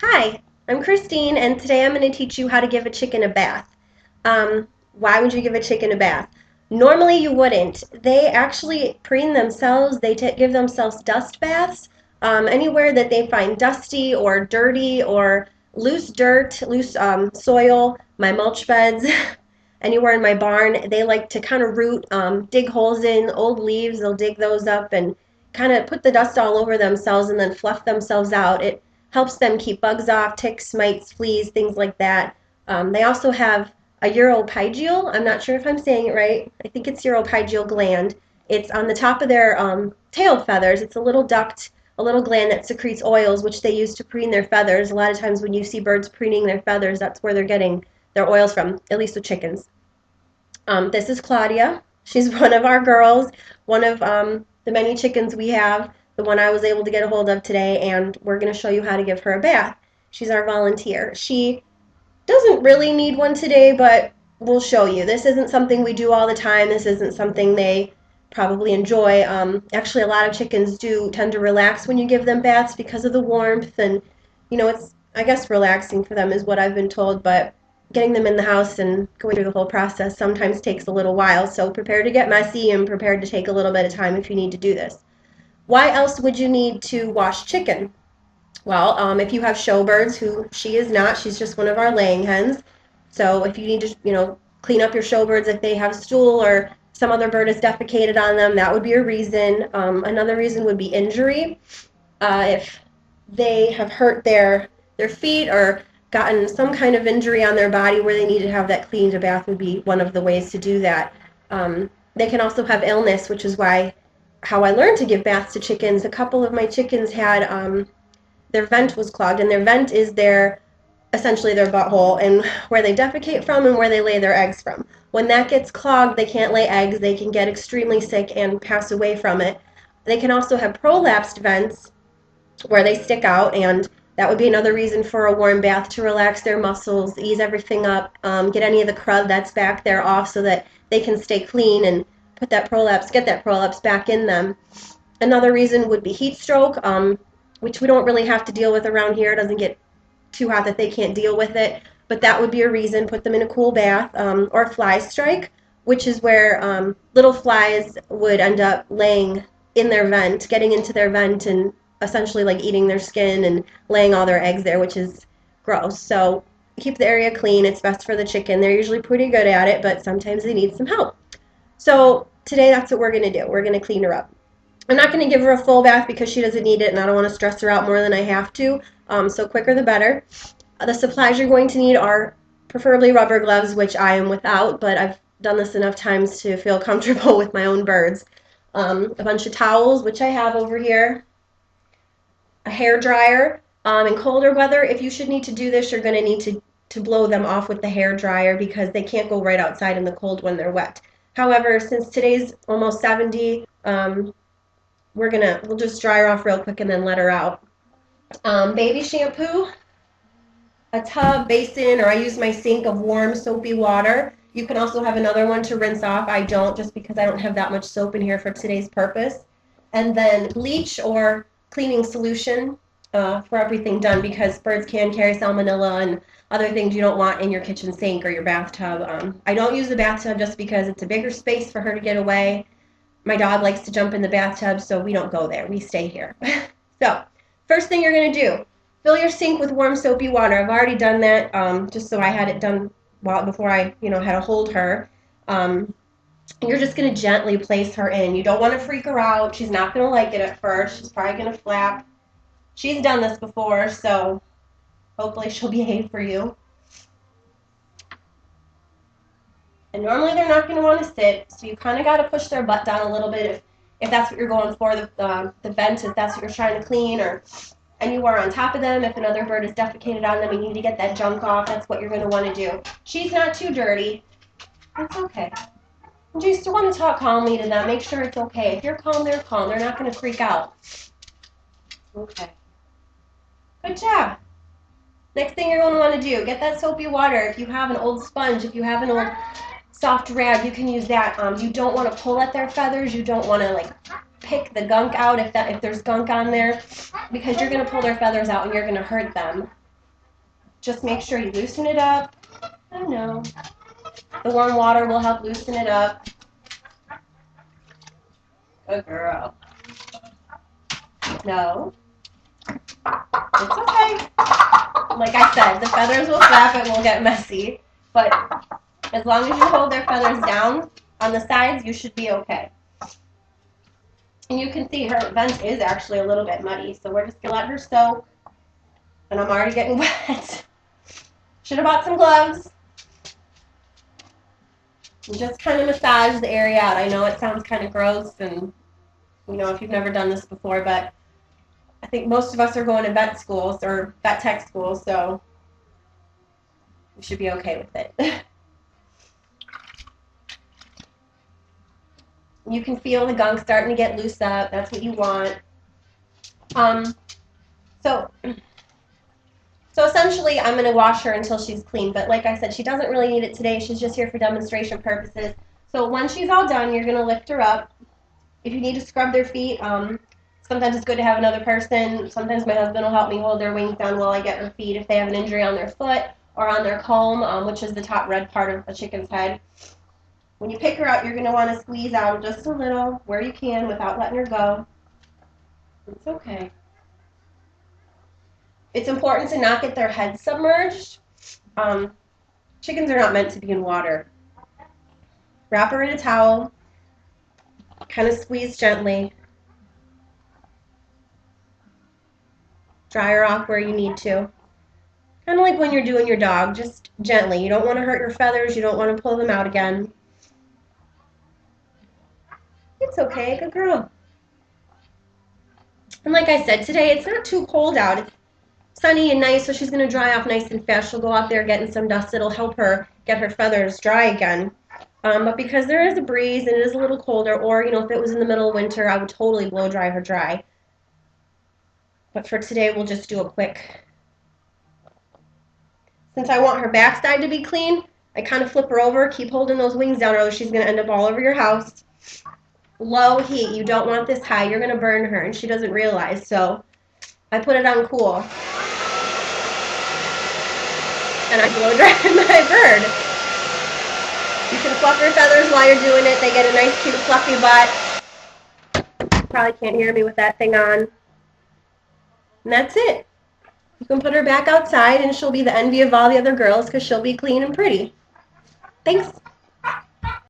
Hi, I'm Christine, and today I'm going to teach you how to give a chicken a bath. Why would you give a chicken a bath? Normally you wouldn't. They actually preen themselves. They give themselves dust baths. Anywhere that they find dusty or dirty or loose dirt, loose soil, my mulch beds, anywhere in my barn, they like to kind of dig holes in old leaves. They'll dig those up and kind of put the dust all over themselves and then fluff themselves out. It helps them keep bugs off, ticks, mites, fleas, things like that. They also have a uropygial. I'm not sure if I'm saying it right. I think it's uropygial gland. It's on the top of their tail feathers. It's a little duct, a little gland that secretes oils, which they use to preen their feathers. A lot of times when you see birds preening their feathers, that's where they're getting their oils from, at least with chickens. This is Claudia. She's one of our girls, one of the many chickens we have, the one I was able to get a hold of today, and we're going to show you how to give her a bath. She's our volunteer. She doesn't really need one today, but we'll show you. This isn't something we do all the time. This isn't something they probably enjoy. Actually, a lot of chickens do tend to relax when you give them baths because of the warmth, and it's, I guess, relaxing for them is what I've been told, but getting them in the house and going through the whole process sometimes takes a little while. So prepare to get messy and prepare to take a little bit of time if you need to do this. Why else would you need to wash chicken? Well, if you have show birds, who she is not, she's just one of our laying hens. So if you need to, clean up your show birds if they have stool or some other bird has defecated on them, that would be a reason. Another reason would be injury. If they have hurt their feet or gotten some kind of injury on their body where they need to have that cleaned, a bath would be one of the ways to do that. They can also have illness, which is how I learned to give baths to chickens. A couple of my chickens had their vent was clogged, and their vent is essentially their butthole and where they defecate from and where they lay their eggs from. When that gets clogged, they can't lay eggs. They can get extremely sick and pass away from it. They can also have prolapsed vents where they stick out, and that would be another reason for a warm bath, to relax their muscles, ease everything up, get any of the crud that's back there off so that they can stay clean and get that prolapse back in them. Another reason would be heat stroke, which we don't really have to deal with around here. It doesn't get too hot that they can't deal with it, but that would be a reason. Put them in a cool bath, or fly strike, which is where little flies would end up laying in their vent, getting into their vent and essentially like eating their skin and laying all their eggs there, which is gross. So keep the area clean. It's best for the chicken. They're usually pretty good at it, but sometimes they need some help. So today that's what we're going to do. We're going to clean her up. I'm not going to give her a full bath because she doesn't need it, and I don't want to stress her out more than I have to. So quicker the better. The supplies you're going to need are preferably rubber gloves, which I am without, but I've done this enough times to feel comfortable with my own birds. A bunch of towels, which I have over here. A hair dryer. In colder weather, if you should need to do this, you're going to need to blow them off with the hair dryer because they can't go right outside in the cold when they're wet. However, since today's almost 70, we'll just dry her off real quick and then let her out. Baby shampoo, a tub, basin, or I use my sink of warm soapy water. You can also have another one to rinse off. I don't, just because I don't have that much soap in here for today's purpose. And then bleach or cleaning solution for everything done, because birds can carry salmonella and other things you don't want in your kitchen sink or your bathtub. I don't use the bathtub just because it's a bigger space for her to get away. My dog likes to jump in the bathtub, so we don't go there. We stay here. So, first thing you're going to do, fill your sink with warm soapy water. I've already done that, just so I had it done before I, had to hold her. You're just going to gently place her in. You don't want to freak her out. She's not going to like it at first. She's probably going to flap. She's done this before, so hopefully she'll behave for you. And normally they're not going to want to sit, so you kind of got to push their butt down a little bit if that's what you're going for, the vent, if that's what you're trying to clean, or anywhere on top of them. If another bird has defecated on them and you need to get that junk off, that's what you're going to want to do. She's not too dirty. It's okay. You just want to talk calmly to them. Make sure it's okay. If you're calm, they're calm. They're not going to freak out. Okay. Good job. Next thing you're going to want to do, get that soapy water. If you have an old sponge, if you have an old soft rag, you can use that. You don't want to pull at their feathers. You don't want to pick the gunk out if there's gunk on there, because you're going to pull their feathers out and you're going to hurt them. just make sure you loosen it up. I know. The warm water will help loosen it up. Good girl. No. It's okay. Like I said, the feathers will flap, it will get messy. But as long as you hold their feathers down on the sides, you should be okay. And you can see her vent is actually a little bit muddy, so we're just going to let her soak. And I'm already getting wet. Should have bought some gloves. And just kind of massage the area out. I know it sounds kind of gross, and you know, if you've never done this before, but I think most of us are going to vet schools or vet tech schools, so we should be okay with it. You can feel the gunk starting to get loose up. That's what you want. So essentially, I'm going to wash her until she's clean. But like I said, she doesn't really need it today. She's just here for demonstration purposes. So once she's all done, you're going to lift her up. If you need to scrub their feet, sometimes it's good to have another person. Sometimes my husband will help me hold their wings down while I get her feet if they have an injury on their foot or on their comb, which is the top red part of a chicken's head. When you pick her up, you're going to want to squeeze out just a little where you can without letting her go. It's okay. It's important to not get their heads submerged. Chickens are not meant to be in water. Wrap her in a towel. Kind of squeeze gently. Dry her off where you need to. Kind of like when you're doing your dog, just gently. You don't want to hurt your feathers. You don't want to pull them out again. It's okay, good girl. And like I said, today it's not too cold out. It's sunny and nice, so she's going to dry off nice and fast. She'll go out there getting some dust. It'll help her get her feathers dry again. But because there is a breeze and it is a little colder, or, you know, if it was in the middle of winter, I would totally blow dry her dry. But for today, we'll just do a quick. Since I want her backside to be clean, I kind of flip her over, keep holding those wings down, or else she's going to end up all over your house. Low heat. You don't want this high. You're going to burn her, and she doesn't realize. So I put it on cool. And I blow dry my bird. You can fluff your feathers while you're doing it. They get a nice, cute, fluffy butt. Probably can't hear me with that thing on. And that's it. You can put her back outside, and she'll be the envy of all the other girls because she'll be clean and pretty. Thanks.